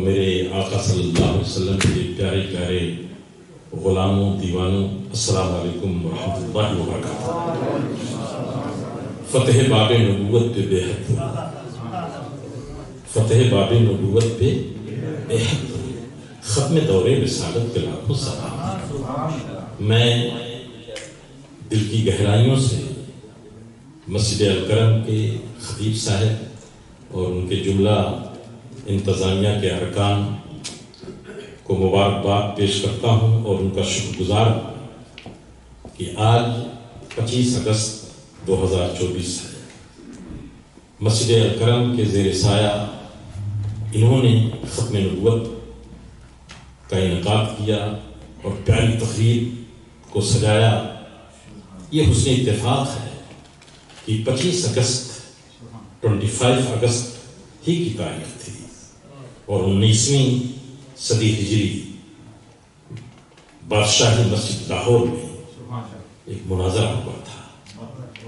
میرے آقا صلی اللہ علیہ وسلم کے پیارے پیارے غلاموں دیوانوں، السلام علیکم ورحمۃ اللہ وبرکاتہ۔ فتح باب نبوت پہ بے حد فتح باب نبوت پہ بے حد ختم دور رسالت کے لاکھوں سلام۔ میں دل کی گہرائیوں سے مسجد الکرم کے خطیب صاحب اور ان کے جملہ انتظامیہ کے ارکان کو مبارکباد پیش کرتا ہوں اور ان کا شکر گزار ہوں کہ آج 25 اگست 2024 ہے۔ مسجد الکرم کے زیر سایہ انہوں نے ختم نبوت کا انعقاد کیا اور پیاری تقریب کو سجایا۔ یہ حسن اتفاق ہے کہ 25 اگست 25 اگست ہی کی تاریخ تھی اور 19ویں صدی ہجری بادشاہی مسجد لاہور میں ایک مناظرہ ہوا تھا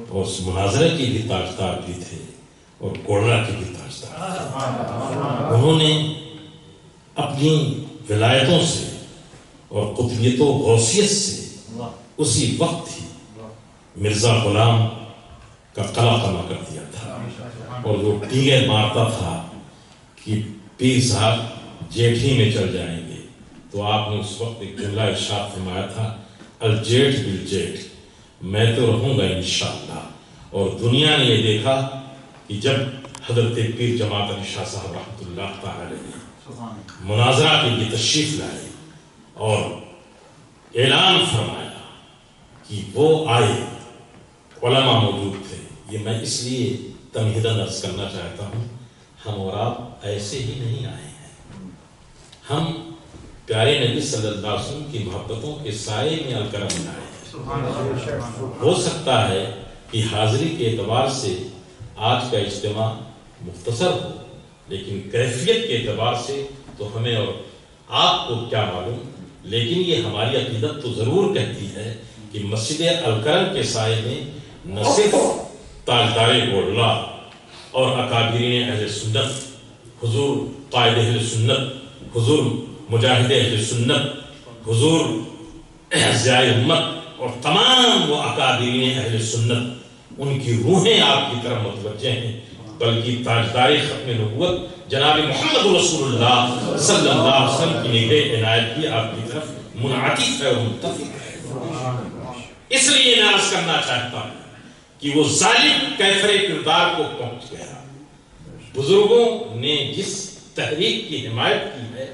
اور اس مناظرے کی بھی تاجدار بھی تھے اور کوڑرا کے بھی تاجدار تھے۔ انہوں نے اپنی ولایتوں سے اور قطبیت و غوثیت سے اسی وقت ہی مرزا غلام کا قلعہ خانہ کر دیا تھا اور وہ ٹیگے مارتا تھا کہ پیر صاحب جیٹھی میں چل جائیں گے، تو آپ نے اس وقت ایک جملہ ارشاد فرمایا تھا، الجیٹ بالجیٹ، میں تو رہوں گا انشاءاللہ۔ اور دنیا نے یہ دیکھا کہ جب حضرت پیر جماعت علی شاہ صاحب رحمۃ اللہ تعالی علیہ مناظرہ کے لیے تشریف لائے اور اعلان فرمایا کہ وہ آئے، علماء موجود تھے۔ یہ میں اس لیے تمہیداً عرض کرنا چاہتا ہوں، ہم اور آپ ایسے ہی نہیں آئے ہیں، ہم پیارے نبی صلی اللہ علیہ وسلم کی محبتوں کے سائے میں الکرم میں آئے ہیں۔ ہو سکتا ہے کہ حاضری کے اعتبار سے آج کا اجتماع مختصر ہو، لیکن کیفیت کے اعتبار سے تو ہمیں اور آپ کو کیا معلوم، لیکن یہ ہماری عقیدت تو ضرور کہتی ہے کہ مسجد الکرم کے سائے میں نہ صرف تاجدار گولڑا اور اکابرین اہل سنت، حضور قائد اہل سنت، حضور مجاہد اہل سنت، حضور ضیاء امت اور تمام وہ اکابرین اہل سنت، ان کی روحیں آپ کی طرف متوجہ ہیں، بلکہ تاجدار ختم نبوت جناب محمد رسول اللہ صلی اللہ علیہ وسلم کی نگہ عنایت بھی آپ کی طرف منعطف ہے اور متفق ہے۔ اس لیے میں عرض کرنا چاہتا ہوں کہ وہ ظالم کیفر کردار کو پہنچ گیا۔ بزرگوں نے جس تحریک کی حمایت کی ہے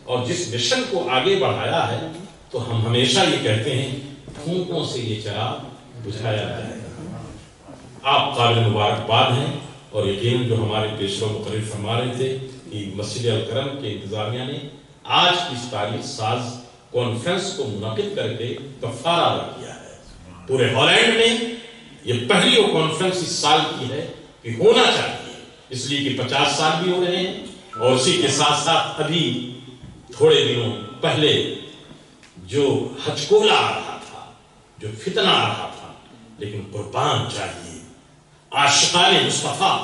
اور جس مشن کو آگے بڑھایا ہے، تو ہم ہمیشہ یہ کہتے ہیں پھونکوں سے یہ چراغ بجھایا جائے گا۔ آپ قابل مبارکباد ہیں اور یقیناً جو ہمارے پیشوا مقرر فرما رہے تھے کہ مسجد الکرم کے انتظامیہ نے آج کی اس تاریخ ساز کانفرنس کو منعقد کر کے کفارہ ادا کیا ہے۔ پورے ہالینڈ میں یہ پہلی وہ کانفرنس اس سال کی ہے کہ ہونا چاہیے، اس لیے کہ 50 سال بھی ہو رہے ہیں اور اسی کے ساتھ ساتھ ابھی تھوڑے دنوں پہلے جو ہچکولا آ رہا تھا، جو فتنہ آ رہا تھا، لیکن قربان چاہیے عاشقان مصطفیٰ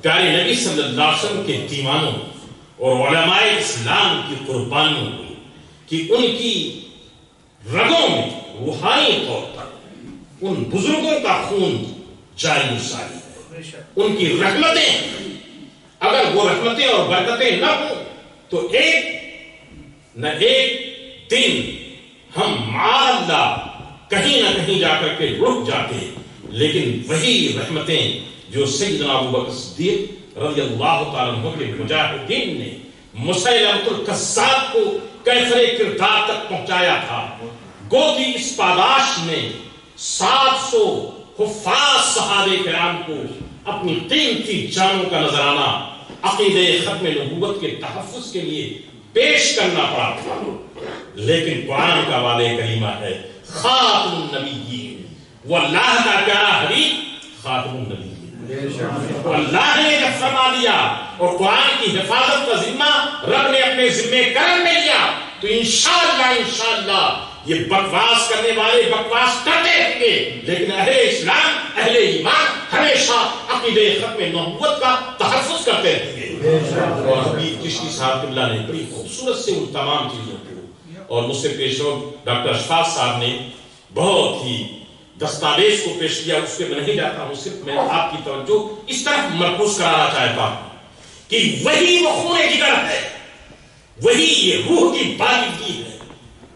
پیارے نبی صلی اللہ علیہ وسلم کے دیوانوں اور علماء اسلام کی قربانیوں کو کہ ان کی رگوں میں روحانی طور پر ان بزرگوں کا خون جاری و ساری ہے، ان کی رحمتیں، اگر وہ رحمتیں اور برکتیں نہ ہوں تو ایک نہ ایک دن ہم معاذ اللہ کہیں نہ کہیں جا کر کے رک جاتے۔ لیکن وہی رحمتیں جو سیدنا ابوبکر صدیق رضی اللہ تعالیٰ عنہ کے مجاہدین نے مسیلمۃ الکذاب کو کیفر کردار تک پہنچایا تھا، گو کہ اس پاداش میں 700 حفاظ صحابہ کرام کو اپنی قیمتی جانوں کا نذرانہ عقیدہ ختم نبوت کے تحفظ کے لیے پیش کرنا پڑا تھا۔ لیکن قرآن کا وعدہ کریمہ ہے خاتم النبیین، واللہ کا پیارا حبیب خاتم النبیین۔ اللہ نے جب فرما دیا اور قرآن کی حفاظت کا ذمہ رب نے اپنے ذمہ کرم میں لیا، تو انشاءاللہ یہ بکواس کرنے والے بکواس کرتے رہیں گے، لیکن اہل اسلام اہل ایمان ہمیشہ عقیدہ ختم نبوت کا تحفظ تحفظ کرتے رہیں گے. اور حبیب چشتی صاحب قبلہ نے بڑی خوبصورت سے ان تمام چیزوں کو اور مجھ سے پیشور ڈاکٹر اشفاق صاحب نے بہت ہی دستاویز کو پیش کیا. اس کے میں نہیں جاتا ہوں, صرف میں آپ کی توجہ اس طرف مرکوز کرانا چاہتا ہوں کہ وہی وہ خون جگر ہے, وہی یہ روح کی بالغی ہے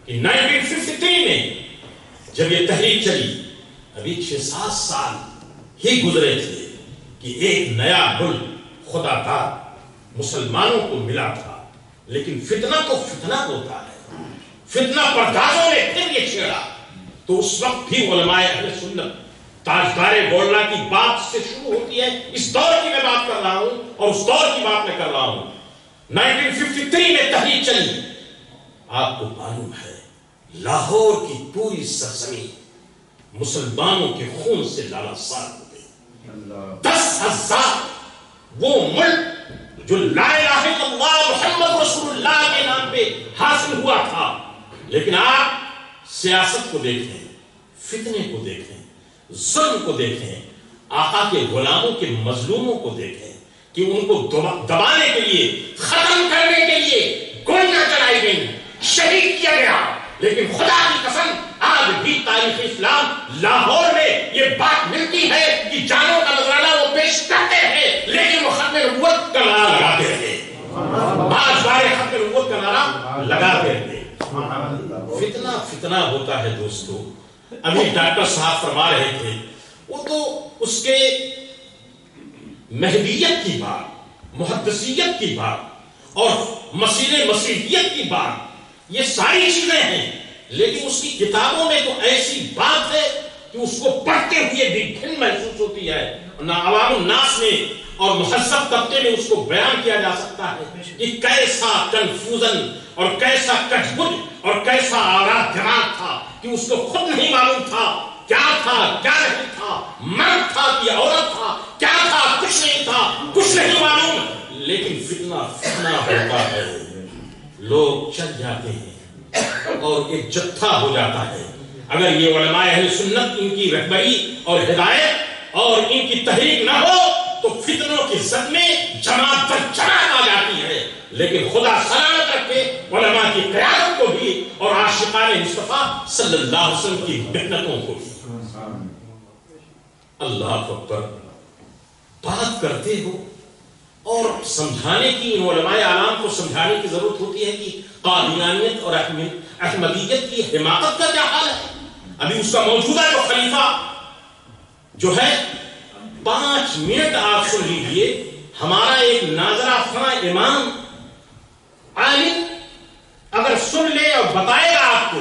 کہ 1953 میں جب یہ تحریک چلی, ابھی 6-7 سال ہی گزرے تھے کہ ایک نیا ملک خدا داد مسلمانوں کو ملا تھا. لیکن فتنہ تو فتنہ ہوتا ہے, فتنہ پردازوں نے پھر یہ چھیڑا. تو اس وقت بھی علماء اہل سنت تاجدار گولڑا کی بات سے شروع ہوتی ہے. اس دور کی میں بات کر رہا ہوں اور اس دور کی بات میں کر رہا ہوں. 1953 میں تحریک چلی. آپ کو معلوم ہے لاہور کی پوری سرزمین مسلمانوں کے خون سے لالاسار ہو گئی. 10,000 وہ ملک جو لا الہ الا اللہ محمد رسول اللہ کے نام پہ حاصل ہوا تھا. لیکن آپ سیاست کو دیکھیں, فتنے کو دیکھیں, ظلم کو دیکھیں, آقا کے غلاموں کے مظلوموں کو دیکھیں کہ ان کو دبانے کے لیے, ختم کرنے کے لیے گولیاں چلائی گئی, شہید کیا گیا. لیکن خدا کی قسم آج بھی تاریخ اسلام لاہور میں یہ بات ملتی ہے کہ جانوں کا نذرانہ وہ پیش کرتے ہیں لیکن وہ ختم نبوت کا نعرہ لگاتے رہے. آج بارے ختم نبوت کا نعرہ لگاتے رہے. فتنہ فتنہ ہوتا ہے دوستو. ابھی ڈاکٹر صاحب فرما رہے تھے, وہ تو اس کے مہدیت کی بات, محدثیت کی بات اور مسیح مسیحیت کی بات, یہ ساری چیزیں ہیں. لیکن اس کی کتابوں میں تو ایسی بات ہے کہ اس کو پڑھتے ہوئے بھی گھن محسوس ہوتی ہے. نہ عوام الناس میں اور مہذب طبقے میں اس کو بیان کیا جا سکتا ہے کہ کیسا کنفیوژن اور کیسا کچبج اور کیسا آراد دماغ تھا کہ اس کو خود نہیں معلوم تھا کیا تھا کیا نہیں تھا, مرد تھا کہ عورت تھا, کیا تھا کچھ نہیں تھا, کچھ نہیں معلوم. لیکن فتنہ فتنہ ہوتا ہے, لوگ چل جاتے ہیں اور ایک جتھا ہو جاتا ہے. اگر یہ علماء اہل سنت ان کی رہبری اور ہدایت اور ان کی تحریک نہ ہو تو فتنوں کی زد میں جماعت پر جماعت آ جاتی ہے. لیکن خدا سلامت رکھے علماء کی قیادت کو بھی اور عاشقان مصطفیٰ صلی اللہ علیہ وسلم کی محنتوں کو بھی. اللہ اکبر. بات کرتے ہو اور سمجھانے کی, ان علماء اعلام کو سمجھانے کی ضرورت ہوتی ہے کہ قادیانیت اور احمدیت کی حماقت کا کیا حال ہے. ابھی اس کا موجودہ جو خلیفہ جو ہے 5 منٹ آپ سن لیجئے, ہمارا ایک ناظرہ خواہ امام عالم اگر سن لے اور بتائے گا آپ کو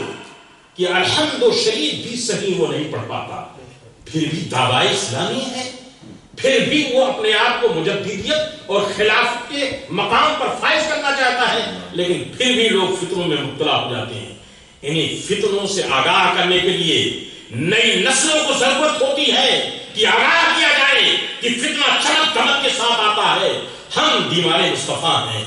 کہ الحمد و شریف بھی صحیح وہ نہیں پڑھ پاتا, پھر بھی دعوی اسلامی ہے, پھر بھی وہ اپنے آپ کو مجددیت اور خلافت کے مقام پر فائز کرنا چاہتا ہے, لیکن پھر بھی لوگ فتنوں میں مبتلا ہو جاتے ہیں. انہیں فتنوں سے آگاہ کرنے کے لیے نئی نسلوں کو ضرورت ہوتی ہے کہ آگاہ کیا جائے کہ فتنہ چمک دمک کے ساتھ آتا ہے. ہم دیوار مصطفیٰ ہیں,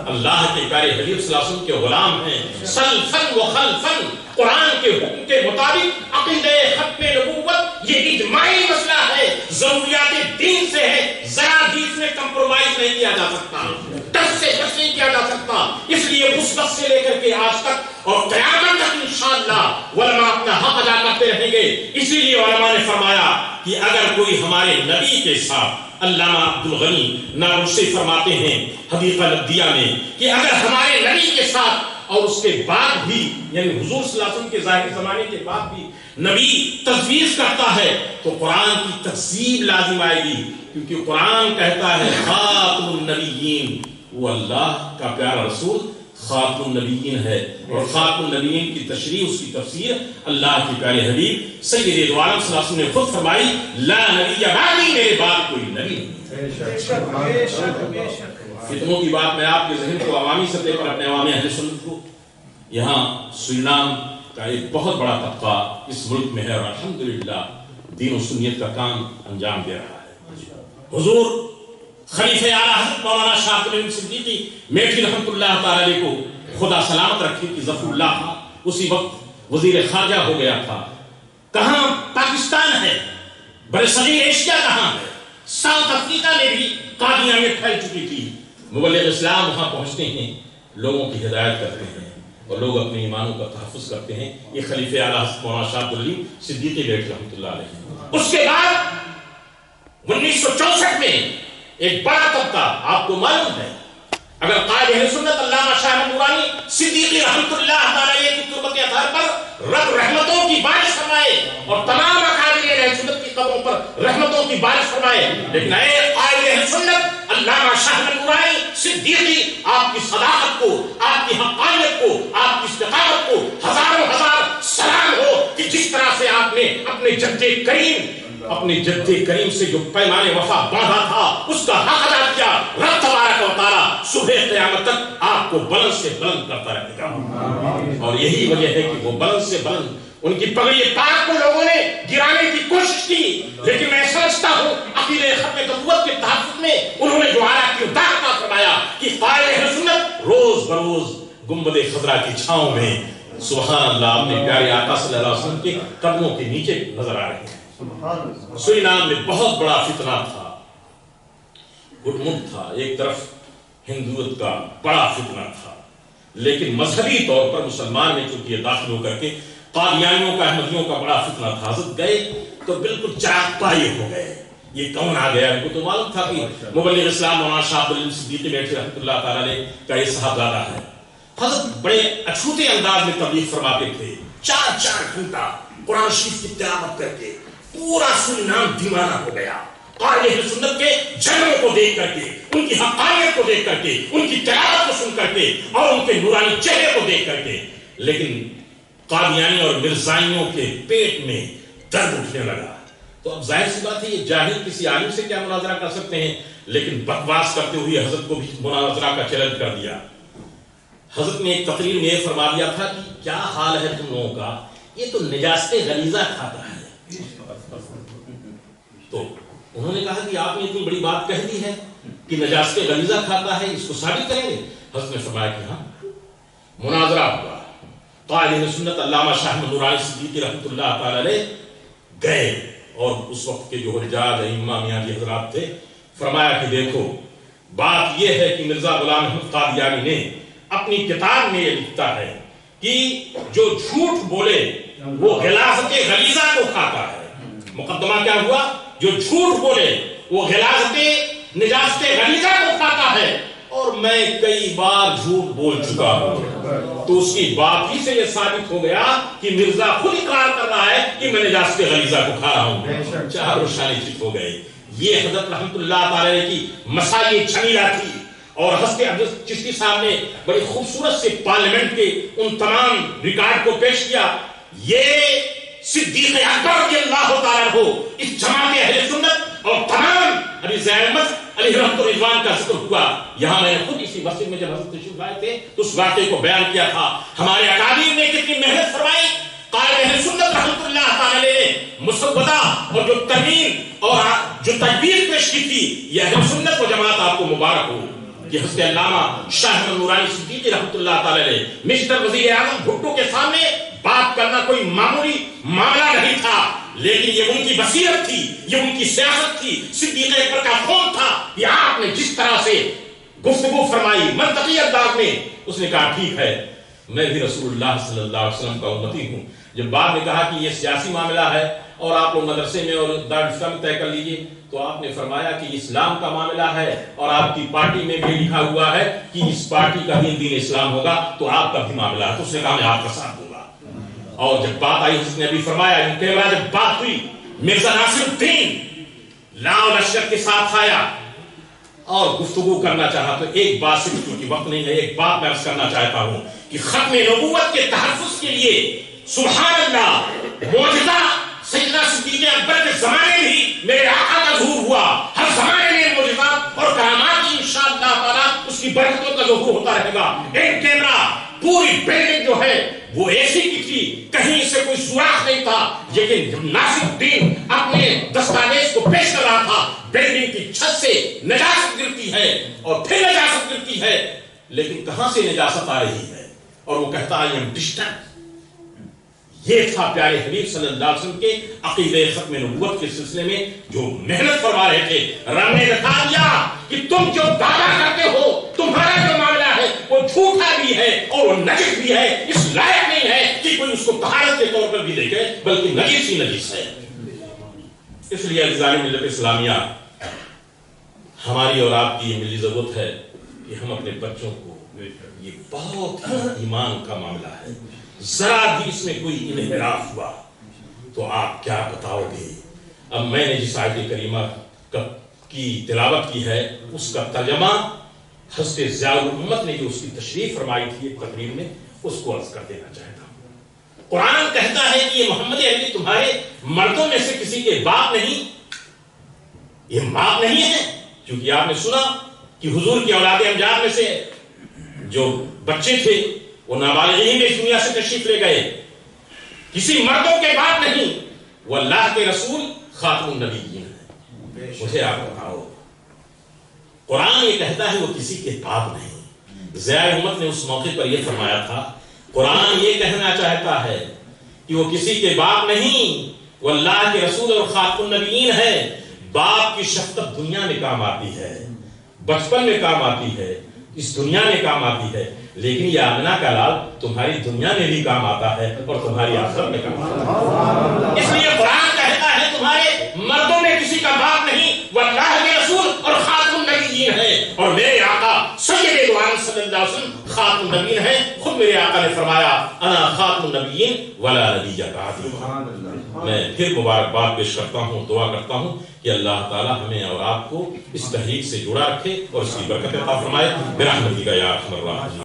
اللہ کے پیارے حبیب صلی اللہ علیہ وسلم کے غلام ہیں. سلفن و خلفن قرآن کے حکم کے مطابق عقیدہ ختم نبوت یہ اجماعی مسئلہ ہے, ضروریات دین سے ہے, ذرا بھی اس میں کمپرومائز نہیں کیا جا سکتا, ٹچ سے ٹچ نہیں کیا جا سکتا. اس لیے اس وقت سے لے کر کے آج تک اور قیامت تک انشاءاللہ علماء اپنا حق ادا کرتے رہیں گے. اسی لیے علماء نے فرمایا کہ اگر کوئی ہمارے نبی کے ساتھ, علامہ عبدالغنی ناروسی فرماتے ہیں حدیقہ لبدیہ میں کہ اگر ہمارے نبی کے ساتھ اور اس کے بعد بھی یعنی حضور صلی اللہ علیہ وسلم کے ظاہر زمانے کے بعد بھی نبی تجویز کرتا ہے تو قرآن کی تکذیب لازم آئے گی, کیونکہ قرآن کہتا ہے خاتم النبیین, وہ اللہ کا پیارا رسول خاتم النبیین ہے, اور خاتم النبیین کی تشریح, اس کی تفسیر اللہ کے پیارے حبیب سید دو عالم صلی اللہ علیہ وسلم نے خود فرمائی لا نبی بعدی, میرے بعد کوئی نبی نہیں. فتنوں کی بات میں آپ کے ذہن کو عوامی سطح پر اپنے عوامی اہل سنت کو, یہاں سرینام کا ایک بہت بڑا طبقہ اس ملک میں ہے اور الحمدللہ دین و سنیت کا کام انجام دے رہا ہے. حضور خلیفہ اعلیٰ حضرت مولانا شاہ عبد العزیز صدیقی میٹھی رحمۃ اللہ تعالی علیہ کو خدا سلامت رکھے کہ ظفر اللہ خان اسی وقت وزیر خارجہ ہو گیا تھا. کہاں پاکستان ہے, برصغیر ایشیا کہاں ہے, ساؤتھ افریقہ میں بھی قادیانیت پھیل چکی تھی. مبلغ اسلام وہاں پہنچتے ہیں، لوگوں کی ہدایت کرتے ہیں اور لوگ اپنے ایمانوں کا تحفظ کرتے ہیں. یہ خلیفہ اعلیٰ حضرت مولانا شاہ عبد العلیم صدیقی بیٹھ رحمۃ اللہ علیہ. اس کے بعد 1964 میں ایک بڑا طبقہ، آپ کو معلوم ہے، اگر قائد اہل سنت علامہ شاہ احمد نورانی صدیقی رحمۃ اللہ علیہ کی تربت اطہار پر رب رحمتوں کی بارش فرمائے اور تمام اکابر اہل سنت کی قبروں پر رحمتوں کی بارش فرمائے، لیکن اے قائد اہل سنت علامہ شاہ احمد نورانی صدیقی، آپ کی صداقت کو، آپ کی حقانیت کو، آپ کی استقامت کو ہزاروں ہزار سلام ہو کہ جس طرح سے آپ نے اپنے جد کریم سے جو پیمان وفا باندھا تھا اس کا حق ادا کیا. رب تبارک و تعالی صبح قیامت تک آپ کو بلند سے بلند کرتا رہے گا. اور یہی وجہ ہے کہ وہ بلند سے بلند، ان کی پگڑی پاک کو لوگوں نے گرانے کی کوشش کی، لیکن میں سمجھتا ہوں عقیدہ ختم نبوت کے تحفظ میں انہوں نے جو اعلیٰ کردار کا فرمایا کہ قائد اہل سنت روز بروز گنبد خضرا کی چھاؤں میں سبحان اللہ اپنے پیارے آقا صلی اللہ علیہ وسلم کے قدموں کے نیچے نظر آ رہے ہیں. سورینام میں بہت بڑا فتنہ تھا، گٹمٹ تھا، ایک طرف ہندوت کا بڑا فتنہ تھا، لیکن مذہبی طور پر مسلمان نے چونکہ یہ داخل ہو کر کے قادیانیوں کا، احمدیوں کا بڑا فتنہ تھا. حضرت گئے تو بالکل چراغ پائے ہو گئے، یہ کون آ گیا؟ ان کو تو معلوم تھا کہ مبلغ اسلام مولانا شاہ عبد العلیم صدیقی بیٹھے رحمۃ اللہ تعالیٰ علیہ کا یہ صاحبزادہ ہے. حضرت بڑے اچھوتے انداز میں تبلیغ فرماتے تھے، 4 گھنٹہ قرآن شریف کی تلاوت کر کے پورا سورینام دیوانہ ہو گیا. قائد اہل سنت کے جھنڈوں کو دیکھ کر کے، ان کی حقانیت کو دیکھ کر کے، ان کی تلاوت کو سن کر کے اور ان کے نورانی چہرے کو دیکھ کر کے. لیکن قادیانی اور مرزائیوں کے پیٹ میں درد اٹھنے لگا. تو اب ظاہر سی بات ہے یہ جاہل کسی عالم سے کیا مناظرہ کر سکتے ہیں، لیکن بکواس کرتے ہوئے حضرت کو بھی مناظرہ کا چیلنج کر دیا. حضرت نے ایک تقریر میں یہ فرما دیا تھا کہ کیا حال ہے تم لوگوں کا، یہ تو نجاست غلیظہ کھاتا ہے. تو انہوں نے کہا کہ آپ نے اتنی بڑی بات کہہ دی ہے کہ نجاست غلیظہ کھاتا ہے، اس کو ثابت کریں گے؟ حضرت نے فرمایا کہ ہاں. مناظرہ ہوا. قائد اہل سنت علامہ شاہ احمد نورانی صدیقی رحمۃ اللہ تعالی علیہ گئے اور اس وقت کے جو حجاج ائمہ میاں جی حضرات تھے، فرمایا کہ دیکھو بات یہ ہے کہ مرزا غلام احمد قادیانی نے اپنی کتاب میں یہ لکھتا ہے کہ جو جھوٹ بولے وہ غلاظت غلیظہ کو کھاتا ہے. مقدمہ کیا ہوا؟ جو جھوٹ بولے وہ غلاظت نجاست غلیظہ کو کھاتا ہے. اور میں کئی بار جھوٹ بول چکا ہوں، تو اس کی بات ہی سے یہ ثابت ہو گیا کہ مرزا خود اقرار کر رہا ہے کہ میں نجاست غلیظہ کو کھا رہا ہوں. چاروں شانی چٹ ہو گئے. یہ حضرت رحمت اللہ تعالی کی مسائل جمیلہ تھی. اور حضرت چشتی صاحب نے بڑی خوبصورت سے پارلیمنٹ کے ان تمام ریکارڈ کو پیش کیا. یہ صدیق اکبر رضی اللہ تعالیٰ عنہ اس جماعت اہل سنت اور تمام ابھی زیمت علیہ رحمت الرضوان کا ذکر ہوا. یہاں میں نے خود اسی مسجد میں جب حضرت تشریف لائے تھے تو اس واقعے کو بیان کیا تھا. ہمارے اکابر نے کتنی محنت فرمائی. قائد اہل سنت رحمت اللہ تعالی نے مسودہ اور جو ترمیم اور جو تجویز پیش کی تھی، یہ اہل سنت و جماعت آپ کو مبارک ہو کہ حضرت علامہ شاہ احمد نورانی صدیقی رحمت اللہ تعالی علیہ مسٹر وزیر اعظم بھٹو کے سامنے بات کرنا کوئی معمولی معاملہ نہیں تھا، لیکن یہ ان کی بصیرت تھی، یہ ان کی سیاست تھی، صدیق اکبر کا خون تھا کہ آپ نے جس طرح سے گفتگو فرمائی منطقی انداز میں. اس نے کہا ٹھیک ہے میں بھی رسول اللہ صلی اللہ علیہ وسلم کا امتی ہوں. جب بعد میں کہا کہ یہ سیاسی معاملہ ہے اور آپ لوگ مدرسے میں اور دارالفتا میں طے کر لیجیے، تو آپ نے فرمایا کہ اسلام کا معاملہ ہے اور آپ کی پارٹی میں بھی لکھا ہوا ہے کہ اس پارٹی کا دین اسلام ہوگا، تو آپ کا بھی معاملہ ہے. تو اس نے کہا میں آپ کا ساتھ دوں گا. اور جب بات آئی حضرت نے ابھی فرمایا کیمرہ جب بات ہوئی، مرزا ناصر الدین لاؤ لشکر کے ساتھ آیا اور گفتگو کرنا چاہا. تو ایک بات صرف کیونکہ وقت نہیں ہے، ایک بات میں عرض کرنا چاہتا ہوں کہ ختم نبوت کے تحفظ کے لیے سبحان اللہ معجزہ سیدنا صدیق اکبر کے زمانے میں ہی میرے آقا کا ظہور ہوا. ہر زمانے میں معجزات اور کرامات کی انشاءاللہ تعالی اس کی برکتوں کا ظہور ہوتا رہے گا. ایک کیمرہ پوری بلڈنگ جو ہے وہ ایسی کی تھی، کہیں سے کوئی سوراخ نہیں تھا، لیکن جب ناصر الدین اپنے دستاویز کو پیش کر رہا تھا، بلڈنگ کی چھت سے نجاست گرتی ہے اور پھر نجاست گرتی ہے، لیکن کہاں سے نجاست آ رہی ہے؟ اور وہ کہتا ہے ڈسٹنس. یہ تھا پیارے حبیب صلی اللہ علیہ وسلم کے عقیدہ ختم نبوت کے سلسلے میں جو محنت فرما رہے تھے۔ رب نے دکھا دیا کہ تم جو دعویٰ کرتے ہو، تمہارا جو معاملہ ہے وہ جھوٹا بھی ہے اور وہ نجس بھی ہے، اس لائق نہیں ہے کہ کوئی اس کو طہارت کے طور پر بھی دیکھے، بلکہ نجس ہی نجس ہے۔ اس لیے عزیزان ملت اسلامیہ، ہماری اور آپ کی یہ ملی ضرورت ہے کہ ہم اپنے بچوں کو، یہ بہت ایمان کا معاملہ ہے، ذرا بھی اس میں کوئی انحراف ہوا تو آپ کیا بتاؤ گے۔ اب میں نے جس آیت کریمہ کی تلاوت کی ہے اس کا ترجمہ حضرت ضیاء الامت نے جو اس کی تشریح فرمائی تھی ایک تقریر میں، اس کو عرض کر دینا چاہتا ہوں۔ قرآن کہتا ہے کہ یہ محمد عربی تمہارے مردوں میں سے کسی کے باپ نہیں، یہ باپ نہیں ہے، کیونکہ آپ نے سنا کہ حضور کی اولاد امجاد میں سے جو بچے تھے وہ نابالغین میں اس دنیا سے تشریف لے گئے، کسی مردوں کے باپ نہیں، وہ اللہ کے رسول خاتم النبیین ہے۔ مجھے آپ بتاؤ، قرآن یہ کہتا ہے وہ کسی کے باپ نہیں۔ ضیاء امت نے اس موقع پر یہ فرمایا تھا، قرآن یہ کہنا چاہتا ہے کہ وہ کسی کے باپ نہیں، وہ اللہ کے رسول اور خاتم النبیین ہے۔ باپ کی شفقت دنیا میں کام آتی ہے، بچپن میں کام آتی ہے، اس دنیا میں کام آتی ہے، لیکن یہ آمنہ کا لال تمہاری دنیا میں بھی کام آتا ہے اور تمہاری آخرت میں کام آتا ہے۔ اس لیے قرآن کہتا ہے تمہارے مردوں میں کسی کا باپ نہیں، وہ اللہ کے رسول اور خاتم النبیین ہے، اور میرے آقا سید دو عالم صلی اللہ علیہ وسلم خاتم النبیین ہے۔ خود میرے آقا نے فرمایا انا خاتم النبیین ولا نبی بعدی۔ میں پھر مبارکباد پیش کرتا ہوں، دعا کرتا ہوں کہ اللہ تعالی ہمیں اور آپ کو اس تحریک سے جڑا رکھے اور اس کی برکت عطا فرمائے برحمتک یا ارحم الراحمین۔